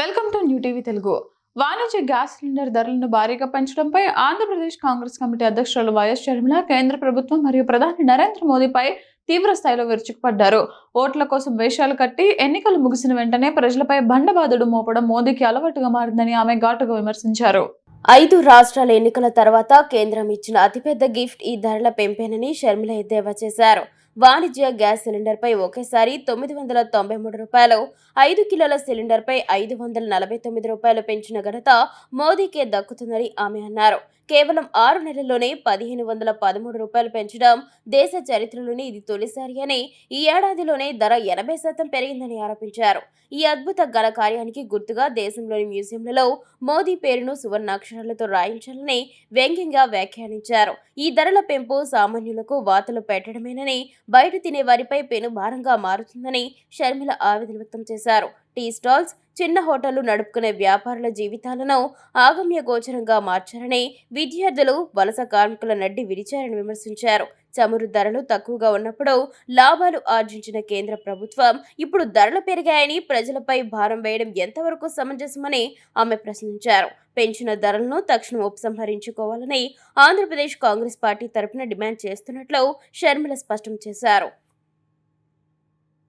Welcome to new TV Telugu. వాణిజ్య gas cylinder ధరలను భారీగా పెంచడంపై ఆంధ్రప్రదేశ్ కాంగ్రెస్ కమిటీ అధ్యక్షురాలు వైఎస్ షర్మిల కేంద్ర ప్రభుత్వం మరియు ప్రధాని నరేంద్ర మోదీపై తీవ్ర స్థాయిలో విరుచుకుపడ్డారు. ఓట్ల కోసం వేషాలు కట్టి ఎన్నికలు ముగిసిన వెంటనే ప్రజలపై బండబాదుడు మోపడం మోదీకి అలవాటుగా మారిందని ఆమె ఘాటుగా విమర్శించారు. 5 రాష్ట్రాల ఎన్నికల తర్వాత కేంద్రం ఇచ్చిన అతిపెద్ద గిఫ్ట్ ఈ ధరల పెంపేనని షర్మిల ఎద్దేవా చేశారు. వాణిజ్య గ్యాస్ సిలిండర్పై ఒకేసారి 993 రూపాయలు, 5 కిలోల సిలిండర్పై 549 రూపాయలు పెంచిన ఘనత మోదీకే దక్కుతుందని ఆమె అన్నారు. కేవలం 6 నెలల్లోనే 1513 రూపాయలు పెంచడం దేశ చరిత్రలోనే ఇది తొలిసారి అని, ఈ ఏడాదిలోనే ధర 80% పెరిగిందని ఆరోపించారు. ఈ అద్భుత ఘన కార్యానికి గుర్తుగా దేశంలోని మ్యూజియంలలో మోదీ పేరును సువర్ణాక్షరాలతో రాయించాలని వ్యంగ్యంగా వ్యాఖ్యానించారు. ఈ ధరల పెంపు సామాన్యులకు వాతలు పెట్టడమేనని, బయట తినే వారిపై పెనుభారంగా మారుతుందని షర్మిల ఆవేదన వ్యక్తం చేశారు. టీ స్టాల్స్, చిన్న హోటళ్లు నడుపుకునే వ్యాపారుల జీవితాలను ఆగమ్య గోచరంగా మార్చారని, విద్యార్థులు, వలస కార్మికుల నడ్డి విరిచారని విమర్శించారు. చమురు ధరలు తక్కువగా ఉన్నప్పుడు లాభాలు ఆర్జించిన కేంద్ర ప్రభుత్వం ఇప్పుడు ధరలు పెరిగాయని ప్రజలపై భారం వేయడం ఎంతవరకు సమంజసమని ఆమె ప్రశ్నించారు. పెంచిన ధరలను తక్షణం ఉపసంహరించుకోవాలని ఆంధ్రప్రదేశ్ కాంగ్రెస్ పార్టీ తరపున డిమాండ్ చేస్తున్నట్లు షర్మిల స్పష్టం చేశారు.